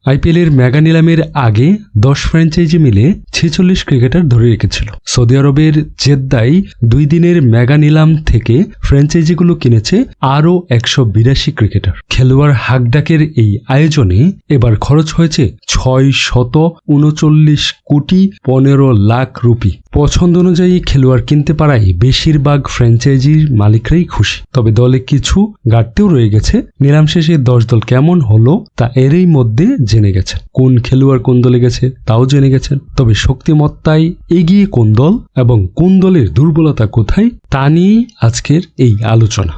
IPL এর mega নিলামের আগে 10 franchise মিলে 46 ক্রিকেটার ধরে রেখেছিল। সৌদি আরবের জেদ্দায় 2 দিনের মেগা নিলাম থেকে ফ্র্যাঞ্চাইজিগুলো কিনেছে আরও 182 ক্রিকেটার। খেলোয়াড় হাকডাকের এই আয়োজনে এবার খরচ হয়েছে 639 কোটি 15 লাখ রুপি। পছন্দ অনুযায়ী খেলোয়াড় কিনতে পারায় বেশিরভাগ ফ্র্যাঞ্চাইজির মালিকরাই খুশি। তবে দলে কিছু ঘাটতিও রয়ে গেছে। নিলাম শেষে 10 দল কেমন হলো তা এরই মধ্যে জেনে গেছেন। কোন খেলোয়াড় কোন দলে গেছে তাও জেনে গেছেন। তবে শক্তিমত্তায় এগিয়ে কোন দল এবং কোন দলের দুর্বলতা কোথায় তা নিয়েই আজকের এই আলোচনা।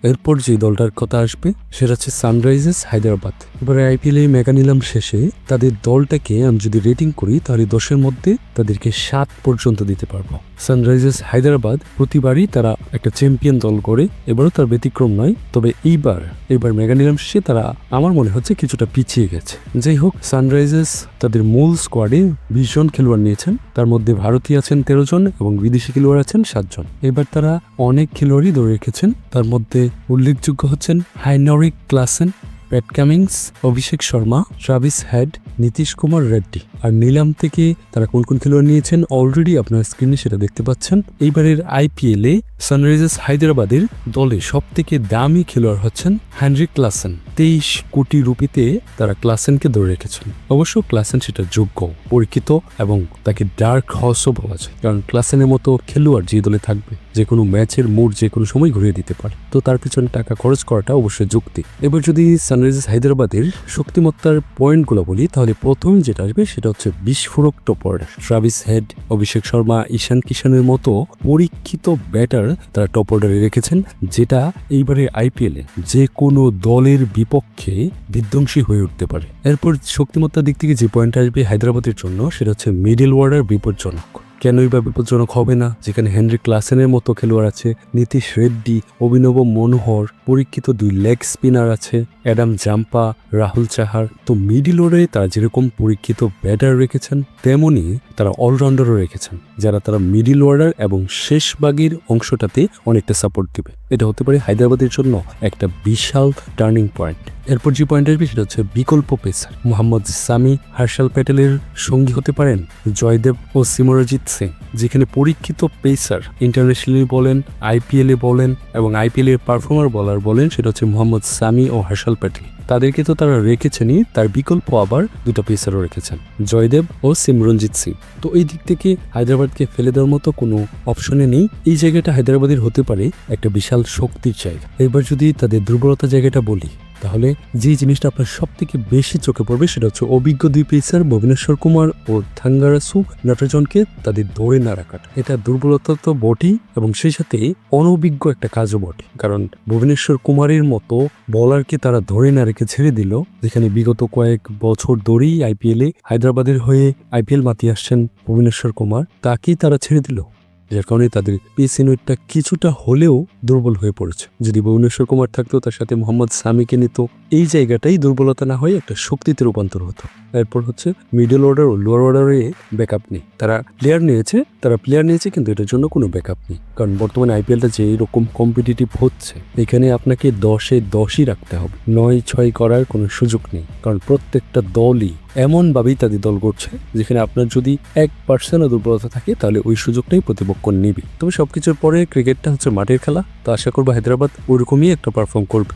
এরপর যে দলটার কথা আসবে সেটা হচ্ছে সানরাইজার্স হায়দ্রাবাদ। এবারে আইপিএল এ মেগা নিলাম শেষে তাদের দলটাকে আমি যদি রেটিং করি তাহলে 10-এর মধ্যে তাদেরকে 7 পর্যন্ত দিতে পারবো। সানরাইজার্স হায়দ্রাবাদ প্রতিবারই তারা একটা চ্যাম্পিয়ন দল করে, এবারও তার ব্যতিক্রম নয়। তবে এইবার মেগা নিলাম শেষে তারা আমার মনে হচ্ছে কিছুটা পিছিয়ে গেছে। যাই হোক, সানরাইজার্স তাদের মূল স্কোয়াডে 20 জন খেলোয়াড় নিয়েছেন, তার মধ্যে ভারতীয় আছেন 13 জন এবং বিদেশি খেলোয়াড় আছেন 7 জন। এবার তারা অনেক খেলোয়াড়ই ধরে রেখেছেন, তার মধ্যে উল্লেখযোগ্য হচ্ছেন হাইনরিক ক্লাসেন, প্যাট Cummins, Abhishek Sharma, Travis head, Nitish Kumar Reddy. আর নিলাম থেকে তারা কোন কোন খেলোয়াড় নিয়েছেন অলরেডি আপনার স্ক্রিনে সেটা দেখতে পাচ্ছেন। এইবারের আইপিএল এ সানরাইজার্স হায়দ্রাবাদের দলে সব থেকে দামি খেলোয়াড় হচ্ছেন হেনরিক ক্লাসেন। 23 কোটি রুপিতে তারা ক্লাসেনকে ধরে রেখেছেন। অবশ্য ক্লাসেন সেটা যোগ্য, পরীক্ষিত এবং তাকে ডার্ক হর্সও বলা যায়, কারণ ক্লাসেনের মতো খেলোয়াড় যে দলে থাকবে যে কোনো ম্যাচের মুড যে কোনো সময় ঘুরিয়ে দিতে পারে, তো তার পিছনে টাকা খরচ করাটা অবশ্যই যুক্তি। এবার যদি সানরাইজার্স হায়দ্রাবাদের শক্তিমত্তার পয়েন্টগুলো বলি তাহলে প্রথম যেটা আসবে সেটা হচ্ছে বিস্ফোরক top order. Travis head, Abhishek Sharma, ঈশান কিষানের মতো পরীক্ষিত ব্যাটার তারা টপ অর্ডারে রেখেছেন, যেটা এইবারে আইপিএলে যে কোনো দলের বিপক্ষে বিধ্বংসী হয়ে উঠতে পারে। এরপর শক্তিমত্তার দিক থেকে যে পয়েন্ট আসবে হায়দ্রাবাদের জন্য সেটা হচ্ছে মিডল অর্ডার বিপজ্জনক। কেনই বা বিপজ্জনক হবে না, যেখানে হেনরিক ক্লাসেনের মতো খেলোয়াড় আছে, নীতিশ রেড্ডি, অভিনব মনোহর, পরীক্ষিত 2 লেগ স্পিনার আছে, অ্যাডাম জাম্পা, রাহুল চাহার। তো মিডল অর্ডারে তারা যেরকম পরীক্ষিত ব্যাটার রেখেছেন তেমনি তারা অলরাউন্ডারও রেখেছেন, যারা তারা মিডল অর্ডার এবং শেষ ভাগের অংশটাতে অনেকটা সাপোর্ট দিবে। এটা হতে পারে হায়দ্রাবাদের জন্য একটা বিশাল টার্নিং পয়েন্ট। এরপর যে পয়েন্ট আসবে সেটা হচ্ছে বিকল্প পেসার। মোহাম্মদ সামি, হর্ষল প্যাটেলের সঙ্গী হতে পারেন জয়দেব ও সিমরজিৎ সিং। যেখানে পরীক্ষিত পেসার ইন্টারন্যাশনালি বলেন, আইপিএলে বলেন এবং আইপিএল এর পারফর্মার বলার বলেন, সেটা হচ্ছে মোহাম্মদ সামি ও হর্ষল প্যাটেল। তাদেরকে তো তারা রেখেছেনই, তার বিকল্প আবার 2টা পেসারও রেখেছেন, জয়দেব ও সিমরনজিৎ সিং। তো এই দিক থেকে হায়দ্রাবাদকে ফেলে দেওয়ার মতো কোনো অপশনে নেই। এই জায়গাটা হায়দ্রাবাদের হতে পারে একটা বিশাল শক্তির জায়গা। এবার যদি তাদের দুর্বলতা জায়গাটা বলি তাহলে যে জিনিসটা আপনার সব থেকে বেশি চোখে পড়বে সেটা হচ্ছে অভিজ্ঞ 2 পেসার ভুবনেশ্বর কুমার ও থাঙ্গারাসু নটরাজনকে তাদের ধরে না রাখাটা। এটা দুর্বলতা তো বটেই এবং সেই সাথে অনভিজ্ঞ একটা কাজও বটে, কারণ ভুবনেশ্বর কুমারের মতো বলারকে তারা ধরে না রেখে ছেড়ে দিল, যেখানে বিগত কয়েক বছর ধরেই আইপিএলে হায়দ্রাবাদের হয়ে আইপিএল মাতিয়ে আসছেন ভুবনেশ্বর কুমার, তাকেই তারা ছেড়ে দিল, যার কারণে তাদের পেস ইউনিটটা কিছুটা হলেও দুর্বল হয়ে পড়েছে। যদি ভুবনেশ্বর কুমার থাকতো, তার সাথে মোহাম্মদ সামিকে নিত, এই জায়গাটাই দুর্বলতা না হয়ে একটা শক্তিতে রূপান্তর হতো। এরপর হচ্ছে মিডল অর্ডার ও লোয়ার অর্ডারে ব্যাকআপ নেই। তারা প্লেয়ার নিয়েছে কিন্তু এটার জন্য কোনো ব্যাকআপ নেই, কারণ বর্তমানে আইপিএলটা যে এরকম কম্পিটিটিভ হচ্ছে, এখানে আপনাকে 10-এ 10ই রাখতে হবে, 9-6 করার কোনো সুযোগ নেই, কারণ প্রত্যেকটা দলই এমনভাবেই তাদের দল করছে যেখানে আপনার যদি 1% দুর্বলতা থাকে তাহলে ওই সুযোগটাই প্রতিপক্ষ নেবে। তবে সবকিছুর পরে ক্রিকেটটা হচ্ছে মাঠের খেলা, তো আশা করবো হায়দ্রাবাদ ওইরকমই একটা পারফর্ম করবে।